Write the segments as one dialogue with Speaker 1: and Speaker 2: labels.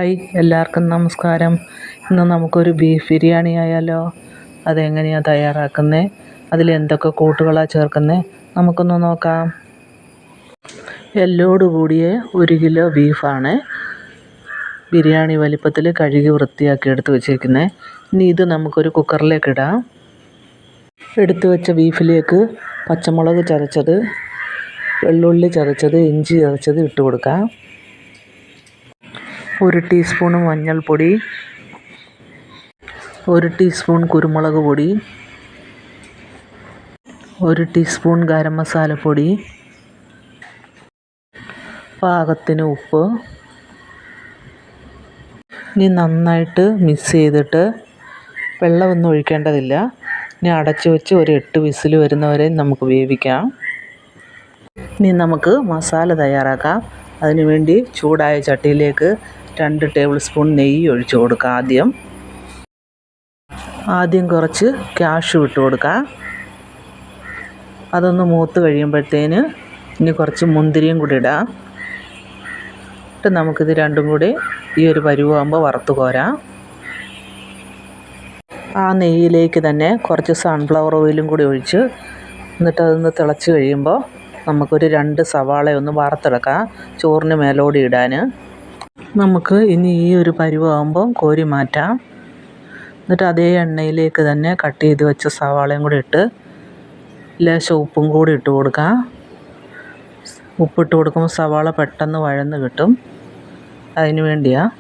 Speaker 1: Hi, എല്ലാവർക്കും നമസ്കാരം. ഇന്ന് നമുക്കൊരു ബീഫ് ബിരിയാണി ആയാലോ? അതെങ്ങനെയാണ് തയ്യാറാക്കുന്നത്, അതിലെന്തൊക്കെ കൂട്ടുകളാണ് ചേർക്കുന്നത്, നമുക്കൊന്ന് നോക്കാം. എല്ലോട് കൂടിയ 1 കിലോ ബീഫാണ് ബിരിയാണി വലിപ്പത്തിൽ കഴുകി വൃത്തിയാക്കി എടുത്ത് വെച്ചേക്കുന്നത്. ഇനി ഇത് നമുക്കൊരു കുക്കറിലേക്ക് ഇടാം. എടുത്തു വെച്ച ബീഫിലേക്ക് പച്ചമുളക് ചതച്ചത്, വെള്ളുള്ളി ചതച്ചത്, ഇഞ്ചി ചതച്ചത് ഇട്ട് കൊടുക്കാം. 1 ടീസ്പൂൺ മഞ്ഞൾപ്പൊടി, 1 ടീസ്പൂൺ കുരുമുളക് പൊടി, 1 ടീസ്പൂൺ ഗരം മസാലപ്പൊടി, പാകത്തിന് ഉപ്പ്. ഇനി നന്നായിട്ട് മിക്സ് ചെയ്തിട്ട് വെള്ളമൊന്നും ഒഴിക്കേണ്ടതില്ല. ഇനി അടച്ചു വെച്ച് ഒരു 8 വിസിൽ വരുന്നവരെ നമുക്ക് വേവിക്കാം. ഇനി നമുക്ക് മസാല തയ്യാറാക്കാം. അതിനുവേണ്ടി ചൂടായ ചട്ടിയിലേക്ക് 2 ടേബിൾ സ്പൂൺ നെയ്യ് ഒഴിച്ചു കൊടുക്കാം. ആദ്യം കുറച്ച് കാഷ്യൂ ഇട്ട് കൊടുക്കാം. അതൊന്ന് മൂത്ത് കഴിയുമ്പോഴത്തേന് ഇനി കുറച്ച് മുന്തിരിയും കൂടി ഇടാം. എന്നിട്ട് നമുക്കിത് രണ്ടും കൂടി ഈ ഒരു പരുവാകുമ്പോൾ വറുത്ത് കോരാം. ആ നെയ്യിലേക്ക് തന്നെ കുറച്ച് സൺഫ്ലവർ ഓയിലും കൂടി ഒഴിച്ച് എന്നിട്ട് അതൊന്ന് തിളച്ച് കഴിയുമ്പോൾ നമുക്കൊരു 2 സവാള ഒന്ന് വറുത്തെടുക്കാം, ചോറിന് മേലോടി ഇടാൻ. നമുക്ക് ഇനി ഈ ഒരു പരുവാകുമ്പോൾ കോരി മാറ്റാം. എന്നിട്ട് അതേ എണ്ണയിലേക്ക് തന്നെ കട്ട് ചെയ്ത് വെച്ച സവാളയും കൂടി ഇട്ട് ലേശം ഉപ്പും കൂടി ഇട്ട് കൊടുക്കാം. ഉപ്പിട്ട് കൊടുക്കുമ്പോൾ സവാള പെട്ടെന്ന് വഴന്ന് കിട്ടും, അതിന് വേണ്ടിയാണ്.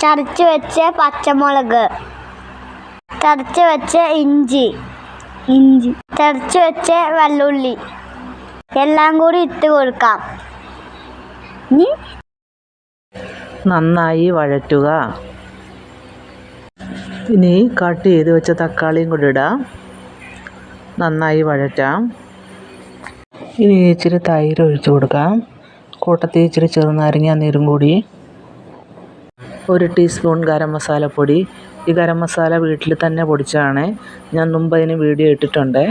Speaker 2: ചതച്ച് വെച്ച പച്ചമുളക്, ചതച്ച് വെച്ച ഇഞ്ചി, ചതച്ച് വെച്ച വെള്ളുള്ളി എല്ലാം കൂടി ഇട്ട് കൊടുക്കാം.
Speaker 1: നന്നായി വഴറ്റുക. ഇനി കട്ട് ചെയ്ത് വെച്ച തക്കാളിയും കൂടി ഇടാം. നന്നായി വഴറ്റാം. ഇനി ഇച്ചിരി തൈര് ഒഴിച്ചു കൊടുക്കാം. കൂട്ടത്തിൽ ഇച്ചിരി ചെറുനാരങ്ങ നീരും കൂടി. 1 ടീസ്പൂൺ ഗരം മസാലപ്പൊടി. ഈ ഗരം മസാല വീട്ടിൽ തന്നെ പൊടിച്ചതാണ്, ഞാൻ മുമ്പ് അതിന് വീഡിയോ ഇട്ടിട്ടുണ്ട്.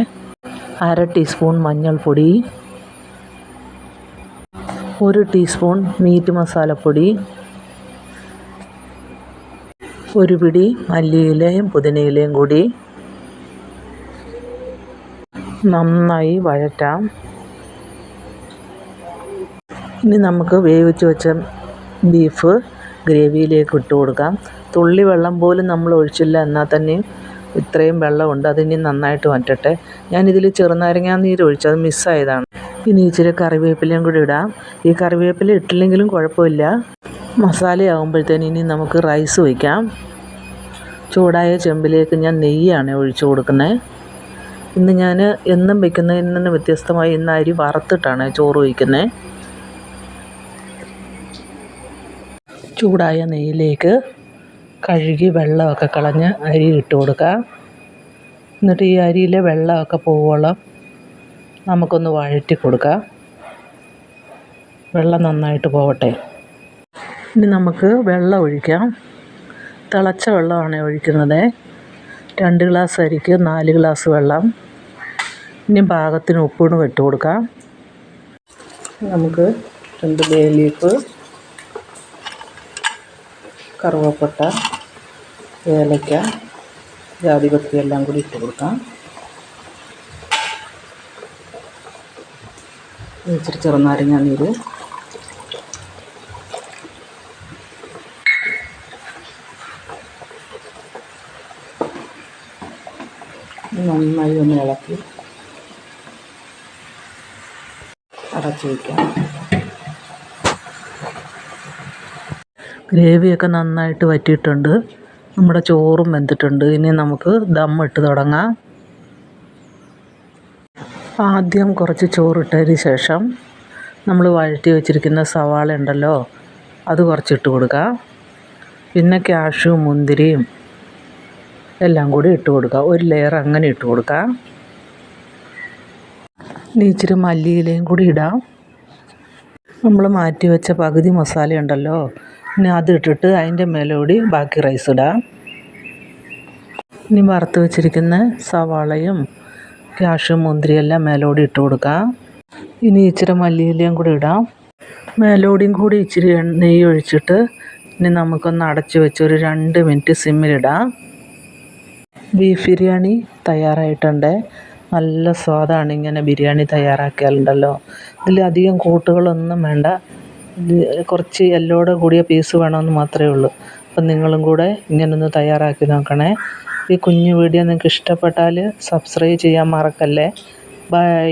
Speaker 1: 1/2 ടീസ്പൂൺ മഞ്ഞൾപ്പൊടി, 1 ടീസ്പൂൺ മീറ്റ് മസാലപ്പൊടി, 1 പിടി മല്ലിയിലയും പുതിനയിലയും കൂടി. നന്നായി വഴറ്റാം. ഇനി നമുക്ക് വേവിച്ച് വെച്ച ബീഫ് ഗ്രേവിയിലേക്ക് ഇട്ട് കൊടുക്കാം. തുള്ളി വെള്ളം പോലും നമ്മൾ ഒഴിച്ചില്ല, എന്നാൽ തന്നെയും ഇത്രയും വെള്ളമുണ്ട്. അതിനി നന്നായിട്ട് വറ്റട്ടെ. ഞാനിതിൽ ചെറുനാരങ്ങാ നീര് ഒഴിച്ചു, അത് മിസ്സായതാണ്. ഇനി ഇച്ചിരി കറിവേപ്പിലയും കൂടി ഇടാം. ഈ കറിവേപ്പില ഇട്ടില്ലെങ്കിലും കുഴപ്പമില്ല. മസാലയാകുമ്പോഴത്തേന് ഇനി നമുക്ക് റൈസ് വയ്ക്കാം. ചൂടായ ചെമ്പിലേക്ക് ഞാൻ നെയ്യാണ് ഒഴിച്ചു കൊടുക്കുന്നത്. ഇന്ന് ഞാൻ എന്നും വയ്ക്കുന്നതിൽ നിന്ന് വ്യത്യസ്തമായി ഇന്ന് അരി വറുത്തിട്ടാണ് ചോറ് വയ്ക്കുന്നത്. ചൂടായ നെയ്യിലേക്ക് കഴുകി വെള്ളമൊക്കെ കളഞ്ഞ് അരി ഇട്ട് കൊടുക്കാം. എന്നിട്ട് ഈ അരിയിലെ വെള്ളമൊക്കെ പോവോളം നമുക്കൊന്ന് വഴറ്റി കൊടുക്കാം. വെള്ളം നന്നായിട്ട് പോവട്ടെ. ഇനി നമുക്ക് വെള്ളം ഒഴിക്കാം. തിളച്ച വെള്ളമാണ് ഒഴിക്കുന്നത്. 2 ഗ്ലാസ് അരിക്ക് 4 ഗ്ലാസ് വെള്ളം. ഇനി പാകത്തിന് ഉപ്പൂണ് ഇട്ട് കൊടുക്കാം. നമുക്ക് 2 ബേ ലീഫ്, കറുവപ്പട്ട, ഏലക്ക, ജാതിപത്രി എല്ലാം കൂടി ഇട്ട് കൊടുക്കാം. ഇച്ചിരി ചെറുനാരങ്ങ നീര്, നന്നായി ഒന്ന് ഇളക്കി അടച്ചു വയ്ക്കാം. ഗ്രേവിയൊക്കെ നന്നായിട്ട് വറ്റിയിട്ടുണ്ട്. നമ്മുടെ ചോറും വെന്തിട്ടുണ്ട്. ഇനി നമുക്ക് ദം ഇട്ട് തുടങ്ങാം. ആദ്യം കുറച്ച് ചോറിട്ടതിന് ശേഷം നമ്മൾ വഴറ്റി വെച്ചിരിക്കുന്ന സവാള ഉണ്ടല്ലോ, അത് കുറച്ചിട്ട് കൊടുക്കാം. പിന്നെ കാഷ്യൂ, മുന്തിരിയും എല്ലാം കൂടി ഇട്ട് കൊടുക്കുക. 1 ലെയർ അങ്ങനെ ഇട്ട് കൊടുക്കാം. ഇനി ഇച്ചിരി മല്ലിയിലയും കൂടി ഇടാം. നമ്മൾ മാറ്റി വെച്ച പകുതി മസാല ഉണ്ടല്ലോ, ഇനി അത് ഇട്ടിട്ട് അതിൻ്റെ മേലോടി ബാക്കി റൈസ് ഇടാം. ഇനി വറുത്ത് വെച്ചിരിക്കുന്ന സവാളയും കാഷ്യൂ, മുന്തിരിയെല്ലാം മേലോടി ഇട്ട് കൊടുക്കാം. ഇനി ഇച്ചിരി മല്ലിയിലയും കൂടി ഇടാം. മേലോടിയും കൂടി ഇച്ചിരി നെയ്യ് ഒഴിച്ചിട്ട് ഇനി നമുക്കൊന്ന് അടച്ച് വെച്ച് ഒരു 2 മിനിറ്റ് സിമ്മിലിടാം. ബീഫ് ബിരിയാണി തയ്യാറായിട്ടുണ്ട്. നല്ല സ്വാദാണ് ഇങ്ങനെ ബിരിയാണി തയ്യാറാക്കിയാലുണ്ടല്ലോ. ഇതിൽ അധികം കൂട്ടുകളൊന്നും വേണ്ട. ഇത് കുറച്ച് എല്ലോടെ കൂടിയ പീസ് വേണമെന്ന് മാത്രമേ ഉള്ളൂ. അപ്പം നിങ്ങളും കൂടെ ഇങ്ങനൊന്ന് തയ്യാറാക്കി നോക്കണേ. ഈ കുഞ്ഞു വീഡിയോ നിങ്ങൾക്ക് ഇഷ്ടപ്പെട്ടാൽ സബ്സ്ക്രൈബ് ചെയ്യാൻ മറക്കല്ലേ. ബൈ.